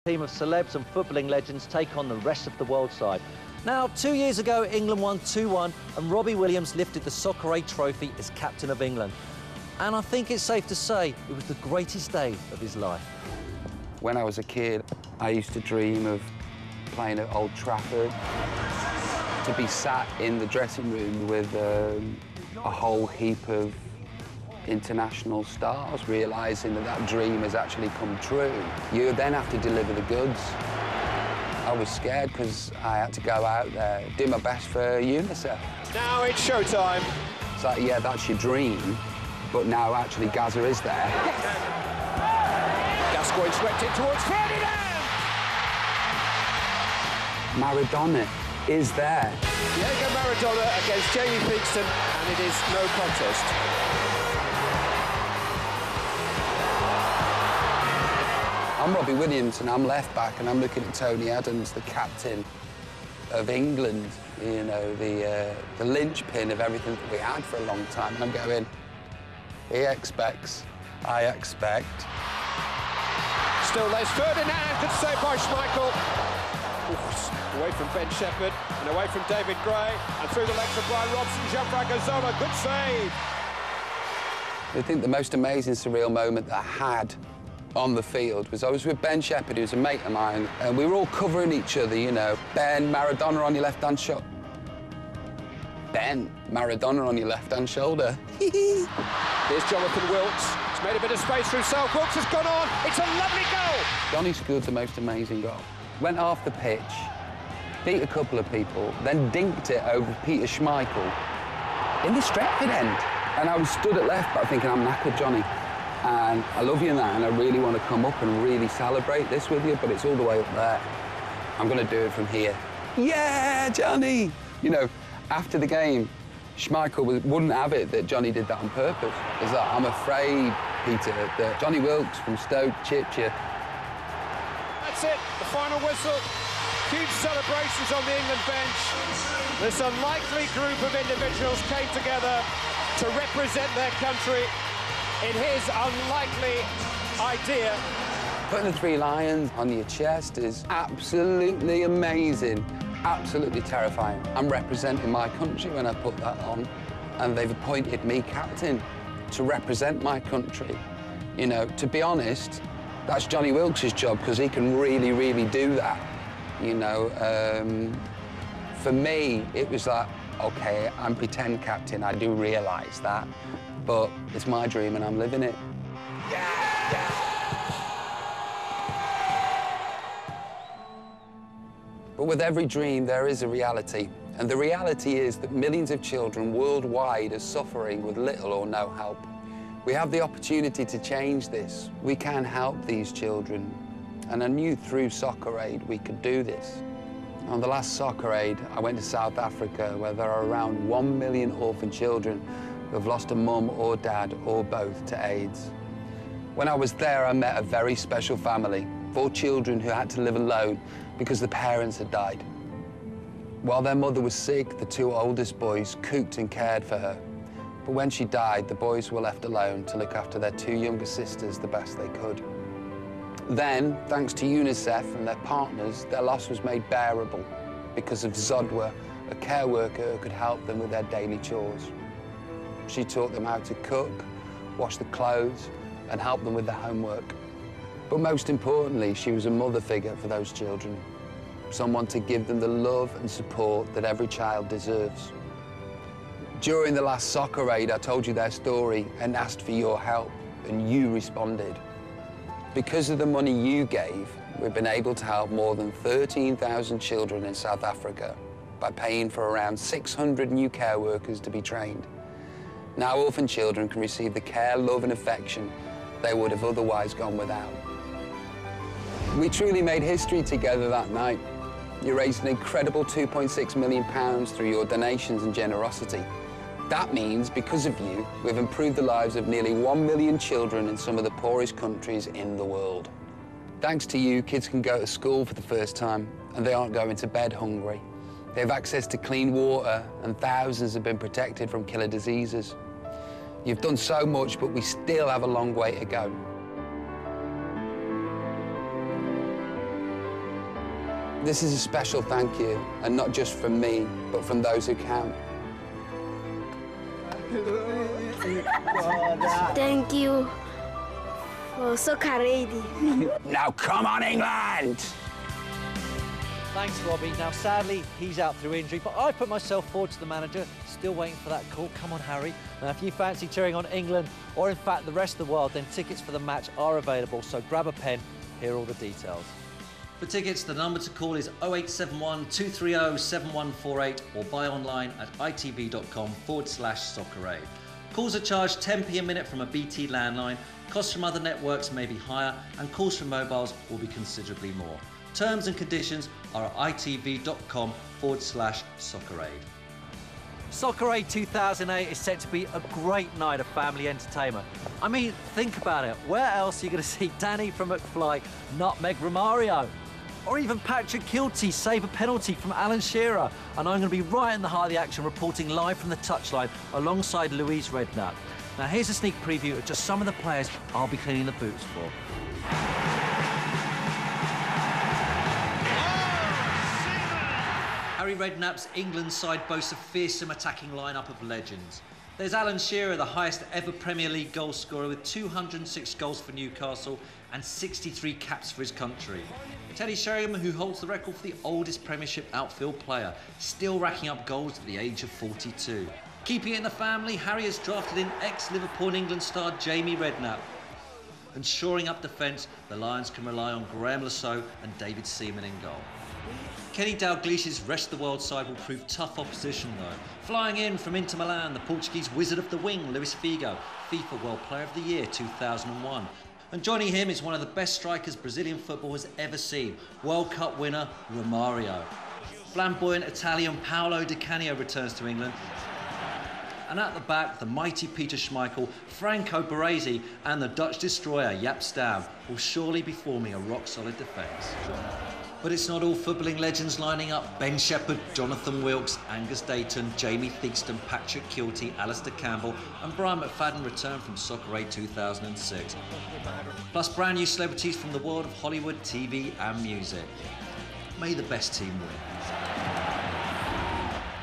team of celebs and footballing legends take on the rest of the world side. Now, 2 years ago, England won 2-1, and Robbie Williams lifted the Soccer Aid trophy as captain of England. And I think it's safe to say it was the greatest day of his life. When I was a kid, I used to dream of playing at Old Trafford, to be sat in the dressing room with a whole heap of international stars, realising that that dream has actually come true. You then have to deliver the goods. I was scared because I had to go out there, do my best for UNICEF. Now it's showtime. It's like, yeah, that's your dream, but now actually Gaza is there. Yes. Gascoigne swept it towards Ferdinand! Maradona is there. Diego Maradona against Jamie Theakston, and it is no contest. I'm Robbie Williams, and I'm left back, and I'm looking at Tony Adams, the captain of England, you know, the linchpin of everything that we had for a long time. And I'm going, he expects, I expect. Still, there's Ferdinand, good save by Schmeichel. Away from Ben Shepherd, and away from David Gray, and through the legs of Brian Robson, Gianfranco Zola, good save. I think the most amazing, surreal moment that I had on the field was I was with Ben Shepherd, who's a mate of mine, and we were all covering each other, you know. Ben, Maradona on your left-hand shoulder. Ben, Maradona on your left-hand shoulder. Here's Jonathan Wilkes. He's made a bit of space for himself. Wilkes has gone on. It's a lovely goal. Johnny scored the most amazing goal. Went off the pitch, beat a couple of people, then dinked it over Peter Schmeichel in the Stretford end. And I was stood at left back thinking, I'm knackered, Johnny. And I love you in that, and I really want to come up and really celebrate this with you, but it's all the way up there. I'm going to do it from here. Yeah, Johnny! You know, after the game, Schmeichel wouldn't have it that Johnny did that on purpose. It's like, I'm afraid, Peter, that Johnny Wilkes from Stoke chipped you. That's it, the final whistle. Huge celebrations on the England bench. This unlikely group of individuals came together to represent their country in his unlikely idea. Putting the 3 lions on your chest is absolutely amazing, absolutely terrifying. I'm representing my country when I put that on, and they've appointed me captain to represent my country. You know, to be honest, that's Johnny Wilkes' job, because he can really, really do that. You know, for me, it was like, OK, I'm pretend captain, I do realise that, but it's my dream and I'm living it. Yeah! But with every dream, there is a reality. And the reality is that millions of children worldwide are suffering with little or no help. We have the opportunity to change this. We can help these children. And I knew through Soccer Aid we could do this. On the last Soccer Aid, I went to South Africa, where there are around 1 million orphan children who have lost a mum or dad or both to AIDS. When I was there, I met a very special family, 4 children who had to live alone because the parents had died. While their mother was sick, the 2 oldest boys cooked and cared for her. But when she died, the boys were left alone to look after their 2 younger sisters the best they could. Then, thanks to UNICEF and their partners, their loss was made bearable because of Zodwa, a care worker who could help them with their daily chores. She taught them how to cook, wash the clothes, and help them with their homework. But most importantly, she was a mother figure for those children, someone to give them the love and support that every child deserves. During the last Soccer Aid, I told you their story and asked for your help, and you responded. Because of the money you gave, we've been able to help more than 13,000 children in South Africa by paying for around 600 new care workers to be trained. Now orphan children can receive the care, love and affection they would have otherwise gone without. We truly made history together that night. You raised an incredible £2.6 million through your donations and generosity. That means, because of you, we've improved the lives of nearly 1 million children in some of the poorest countries in the world. Thanks to you, kids can go to school for the first time, and they aren't going to bed hungry. They have access to clean water, and thousands have been protected from killer diseases. You've done so much, but we still have a long way to go. This is a special thank you, and not just from me, but from those who count. Thank you for Soccer Aid. Now come on, England! Thanks, Robbie. Now, sadly, he's out through injury, but I put myself forward to the manager, still waiting for that call. Come on, Harry. Now, if you fancy cheering on England, or in fact the rest of the world, then tickets for the match are available, so grab a pen, here are all the details. For tickets, the number to call is 0871 230 7148 or buy online at itv.com/Soccer Aid. Calls are charged 10p a minute from a BT landline, costs from other networks may be higher, and calls from mobiles will be considerably more. Terms and conditions are at itv.com/Soccer Aid. Soccer Aid 2008 is set to be a great night of family entertainment. I mean, think about it. Where else are you going to see Danny from McFly nutmeg Romario? Or even Patrick Kilty save a penalty from Alan Shearer. And I'm going to be right in the heart of the action, reporting live from the touchline alongside Louise Redknapp. Now, here's a sneak preview of just some of the players I'll be cleaning the boots for. Harry Redknapp's England side boasts a fearsome attacking lineup of legends. There's Alan Shearer, the highest ever Premier League goal scorer with 206 goals for Newcastle and 63 caps for his country. Teddy Sheringham, who holds the record for the oldest Premiership outfield player, still racking up goals at the age of 42. Keeping it in the family, Harry has drafted in ex-Liverpool and England star Jamie Redknapp. And shoring up defence, the Lions can rely on Graham Lasso and David Seaman in goal. Kenny Dalglish's rest of the world side will prove tough opposition though. Flying in from Inter Milan, the Portuguese wizard of the wing, Luis Figo, FIFA World Player of the Year 2001. And joining him is one of the best strikers Brazilian football has ever seen, World Cup winner Romario. Flamboyant Italian Paolo Di Canio returns to England. And at the back, the mighty Peter Schmeichel, Franco Baresi and the Dutch destroyer Jaap Stam will surely be forming a rock-solid defence. But it's not all footballing legends lining up. Ben Shepherd, Jonathan Wilkes, Angus Dayton, Jamie Theakston, Patrick Kilty, Alistair Campbell and Brian McFadden return from Soccer Aid 2006. Plus brand new celebrities from the world of Hollywood, TV and music. May the best team win.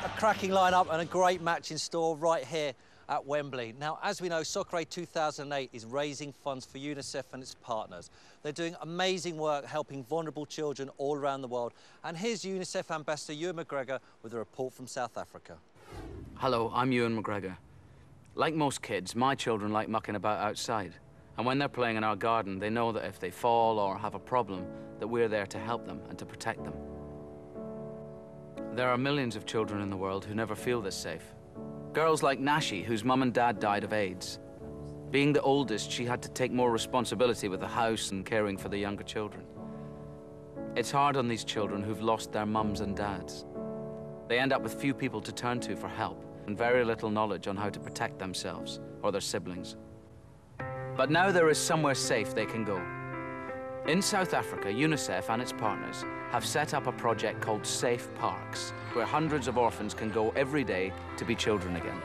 A cracking lineup and a great match in store right here at Wembley. Now, as we know, Soccer Aid 2008 is raising funds for UNICEF and its partners. They're doing amazing work helping vulnerable children all around the world. And here's UNICEF Ambassador Ewan McGregor with a report from South Africa. Hello, I'm Ewan McGregor. Like most kids, my children like mucking about outside. And when they're playing in our garden, they know that if they fall or have a problem, that we're there to help them and to protect them. There are millions of children in the world who never feel this safe. Girls like Nashi, whose mum and dad died of AIDS. Being the oldest, she had to take more responsibility with the house and caring for the younger children. It's hard on these children who've lost their mums and dads. They end up with few people to turn to for help and very little knowledge on how to protect themselves or their siblings. But now there is somewhere safe they can go. In South Africa, UNICEF and its partners have set up a project called Safe Parks, where hundreds of orphans can go every day to be children again.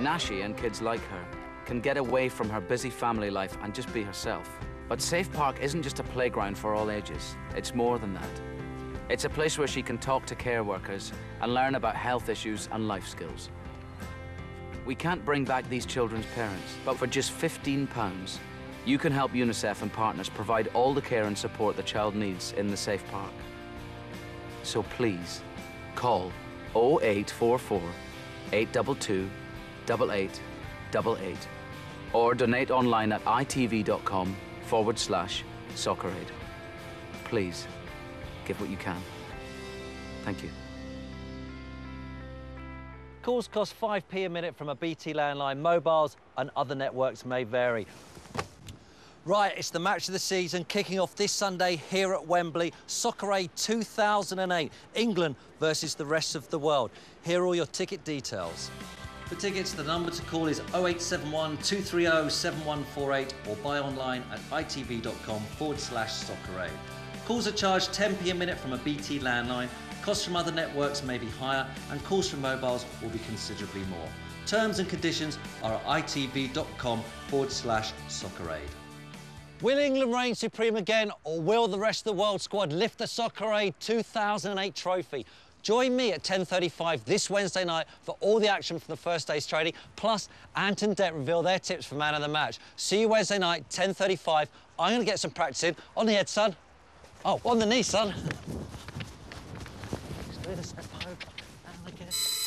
Nashi and kids like her can get away from her busy family life and just be herself. But Safe Park isn't just a playground for all ages. It's more than that. It's a place where she can talk to care workers and learn about health issues and life skills. We can't bring back these children's parents, but for just £15, you can help UNICEF and partners provide all the care and support the child needs in the Safe Park. So please, call 0844 822 8888 or donate online at itv.com/Soccer Aid. Please, give what you can. Thank you. Calls cost 5p a minute from a BT landline. Mobiles and other networks may vary. Right, it's the match of the season, kicking off this Sunday here at Wembley. Soccer Aid 2008, England versus the rest of the world. Here are all your ticket details. For tickets, the number to call is 0871 230 7148 or buy online at itv.com/Soccer Aid. Calls are charged 10p a minute from a BT landline. Costs from other networks may be higher and calls from mobiles will be considerably more. Terms and conditions are at itv.com/Soccer Aid. Will England reign supreme again, or will the rest of the world squad lift the Soccer Aid 2008 trophy? Join me at 10:35 this Wednesday night for all the action from the first day's trading, plus Ant and Det reveal their tips for man of the match. See you Wednesday night, 10:35. I'm going to get some practice in. On the head, son. Oh, on the knee, son. Let's do the step over. And again.